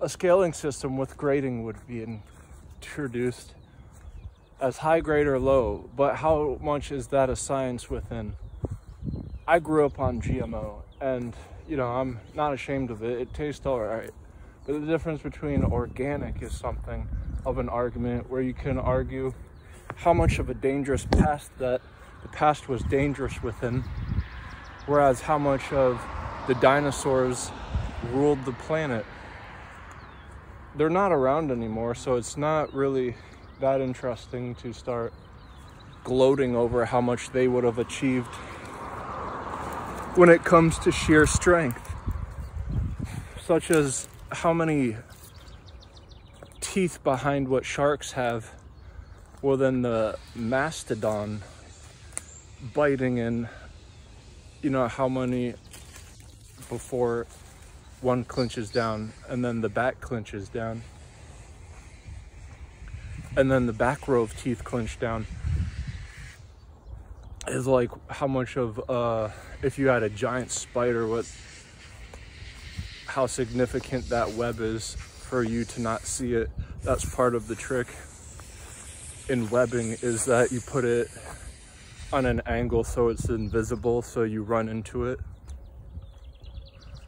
a scaling system with grading would be introduced as high grade or low, but how much is that a science within? I grew up on GMO, and you know, I'm not ashamed of it. It tastes all right. But the difference between organic is something of an argument where you can argue how much of a dangerous past that the past was dangerous within, whereas how much of the dinosaurs ruled the planet. They're not around anymore, so it's not really that interesting to start gloating over how much they would have achieved when it comes to sheer strength, such as how many teeth behind what sharks have. Well, then the mastodon biting in, you know, how many before one clinches down, and then the back clinches down, and then the back row of teeth clinch down, is like how much of if you had a giant spider, how significant that web is for you to not see it. That's part of the trick in webbing, is that you put it on an angle so it's invisible, so you run into it.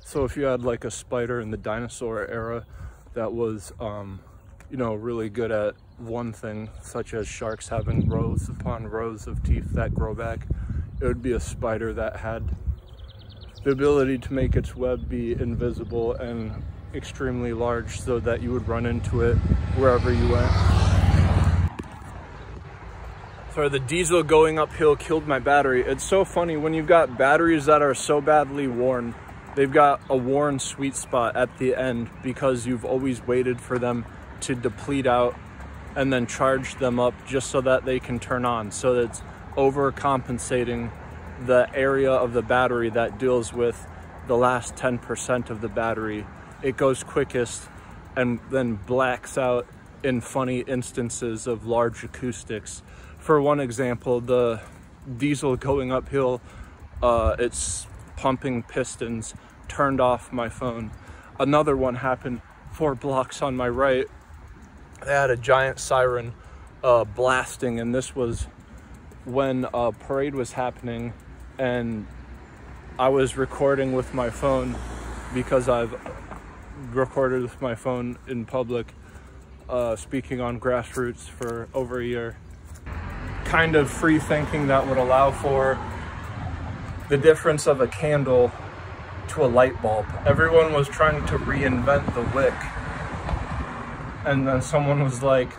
So if you had like a spider in the dinosaur era that was you know, really good at one thing, such as sharks having rows upon rows of teeth that grow back, it would be a spider that had the ability to make its web be invisible and extremely large so that you would run into it wherever you went. Sorry, the diesel going uphill killed my battery. It's so funny when you've got batteries that are so badly worn, they've got a worn sweet spot at the end because you've always waited for them to deplete out and then charge them up just so that they can turn on. So it's overcompensating the area of the battery that deals with the last 10% of the battery. It goes quickest and then blacks out in funny instances of large acoustics. For one example, the diesel going uphill, its pumping pistons turned off my phone. Another one happened 4 blocks on my right. They had a giant siren blasting, and this was when a parade was happening, and I was recording with my phone because I've recorded with my phone in public, speaking on Grassroots for over a year. Kind of free thinking that would allow for the difference of a candle to a light bulb. Everyone was trying to reinvent the wick, and then someone was like,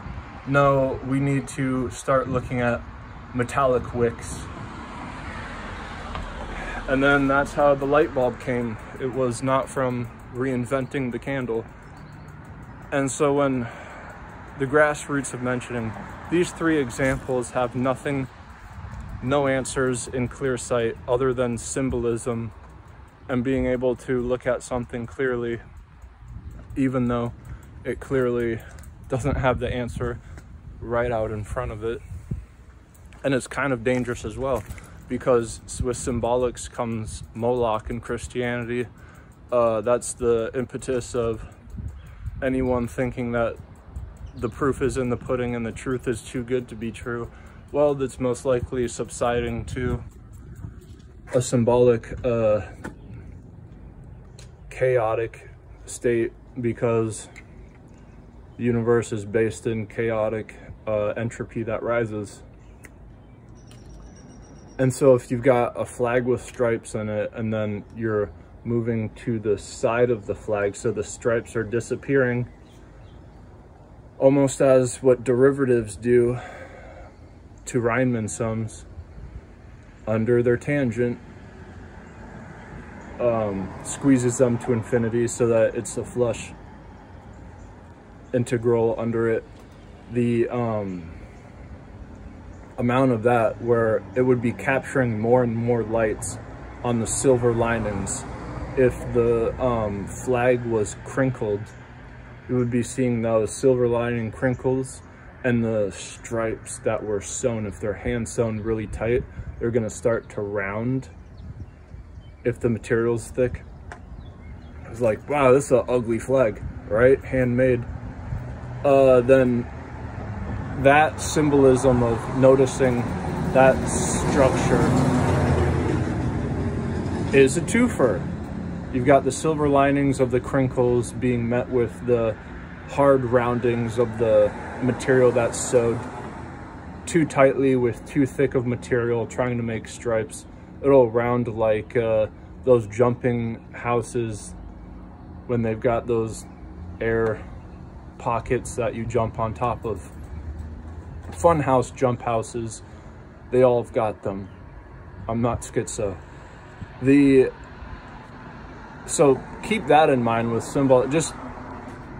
no, we need to start looking at metallic wicks. And then that's how the light bulb came. It was not from reinventing the candle. And so when the Grassroots of mentioning these 3 examples have nothing, no answers in clear sight other than symbolism and being able to look at something clearly, even though it clearly doesn't have the answer right out in front of it. And it's kind of dangerous as well, because with symbolics comes Moloch in Christianity. That's the impetus of anyone thinking that the proof is in the pudding and the truth is too good to be true. Well, that's most likely subsiding to a symbolic chaotic state, because the universe is based in chaotic entropy that rises. And so if you've got a flag with stripes in it, and then you're moving to the side of the flag so the stripes are disappearing, almost as what derivatives do to Riemann sums under their tangent, squeezes them to infinity so that it's a flush integral under it. The amount of that where it would be capturing more and more lights on the silver linings. If the flag was crinkled, you would be seeing those silver lining crinkles, and the stripes that were sewn, if they're hand sewn really tight, they're gonna start to round if the material's thick. It's like, wow, this is an ugly flag. right? Handmade. Then that symbolism of noticing that structure is a twofer. You've got the silver linings of the crinkles being met with the hard roundings of the material that's sewed too tightly with too thick of material, trying to make stripes. It'll round like those jumping houses when they've got those air pockets that you jump on top of. Fun house jump houses, they all have got them. I'm not schizo. So keep that in mind with symbol. Just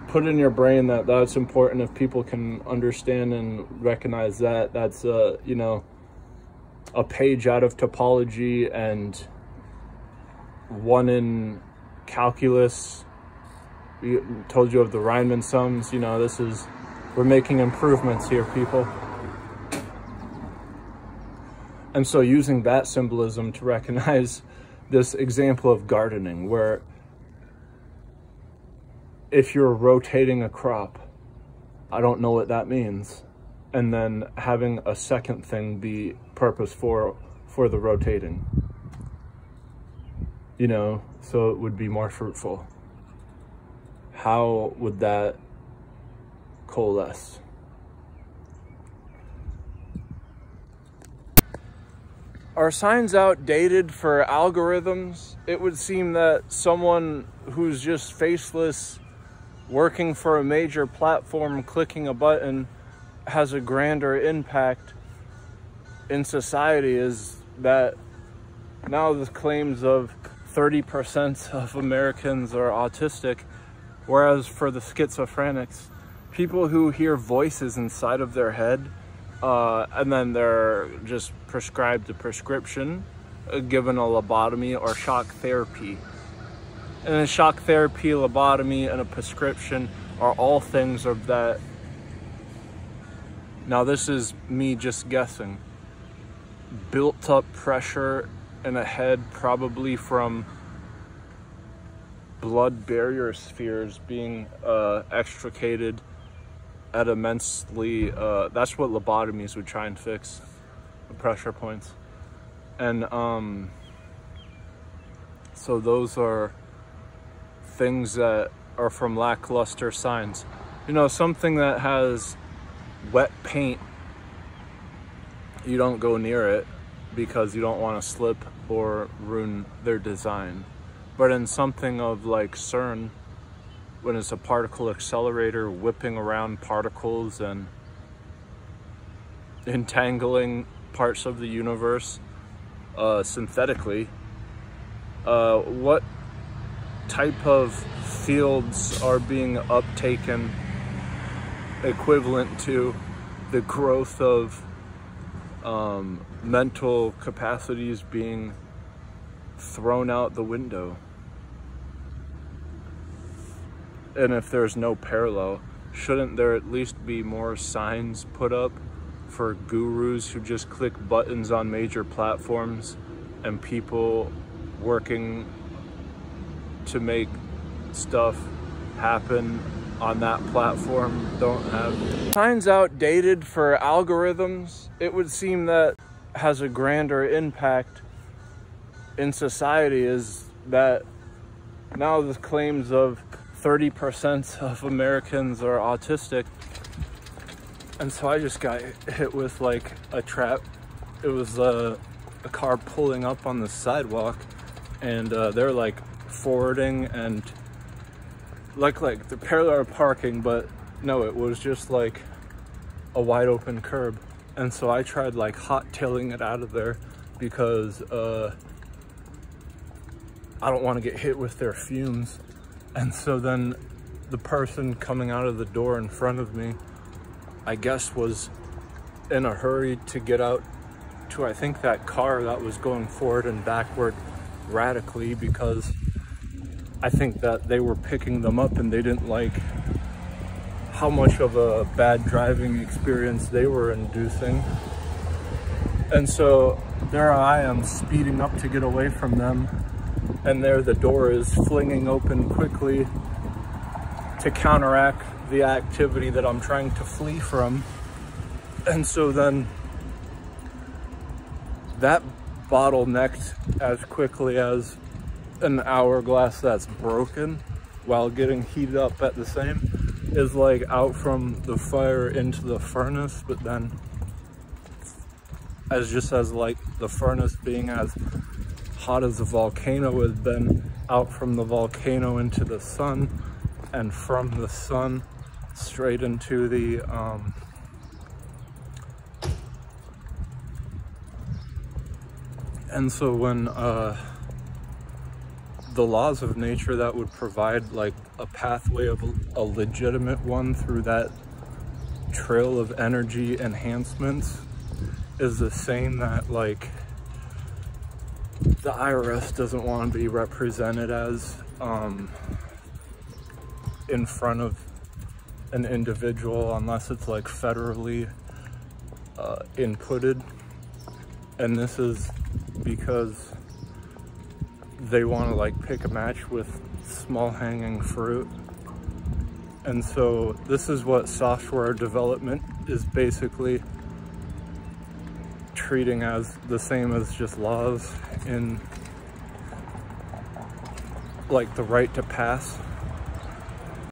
put in your brain that that's important. If people can understand and recognize that, that's you know, a page out of topology and one in calculus. We told you of the Riemann sums. You know, we're making improvements here, people. And so using that symbolism to recognize this example of gardening, where if you're rotating a crop, I don't know what that means, and then having a second thing be purpose for the rotating, you know, so it would be more fruitful. How would that coalesce? Are signs outdated for algorithms? It would seem that someone who's just faceless, working for a major platform, clicking a button, has a grander impact in society. Is that now the claims of 30% of Americans are autistic, whereas for the schizophrenics, people who hear voices inside of their head, and then they're just prescribed a prescription, given a lobotomy or shock therapy. And a shock therapy, lobotomy, and a prescription are all things of that. Now this is me just guessing. Built up pressure in a head, probably from blood barrier spheres being extricated at immensely, that's what lobotomies would try and fix, the pressure points. And so those are things that are from lackluster signs. You know, something that has wet paint, you don't go near it because you don't want to slip or ruin their design. But in something of like CERN, when it's a particle accelerator whipping around particles and entangling parts of the universe synthetically, what type of fields are being uptaken equivalent to the growth of mental capacities being thrown out the window? And if there's no parallel, shouldn't there at least be more signs put up for gurus who just click buttons on major platforms, and people working to make stuff happen on that platform don't have signs outdated for algorithms? It would seem that has a grander impact in society. Is that now the claims of 30% of Americans are autistic. And so I just got hit with like a trap. It was a car pulling up on the sidewalk, and they're like forwarding and like the parallel parking, but no, it was just like a wide open curb. And so I tried like hot tailing it out of there because I don't want to get hit with their fumes. And so then the person coming out of the door in front of me, I guess, was in a hurry to get out to, I think, that car that was going forward and backward radically, because I think that they were picking them up and they didn't like how much of a bad driving experience they were inducing. And so there I am speeding up to get away from them, and there the door is flinging open quickly to counteract the activity that I'm trying to flee from. And so then that bottlenecked as quickly as an hourglass that's broken while getting heated up at the same is like out from the fire into the furnace, but then as like the furnace being as hot as a volcano would, then out from the volcano into the sun, and from the sun straight into the and so when the laws of nature that would provide like a pathway of a legitimate one through that trail of energy enhancements is the same that like the IRS doesn't want to be represented as in front of an individual unless it's like federally inputted. And this is because they want to like pick a match with small hanging fruit. And so this is what software development is basically treating as the same as just laws in like the right to pass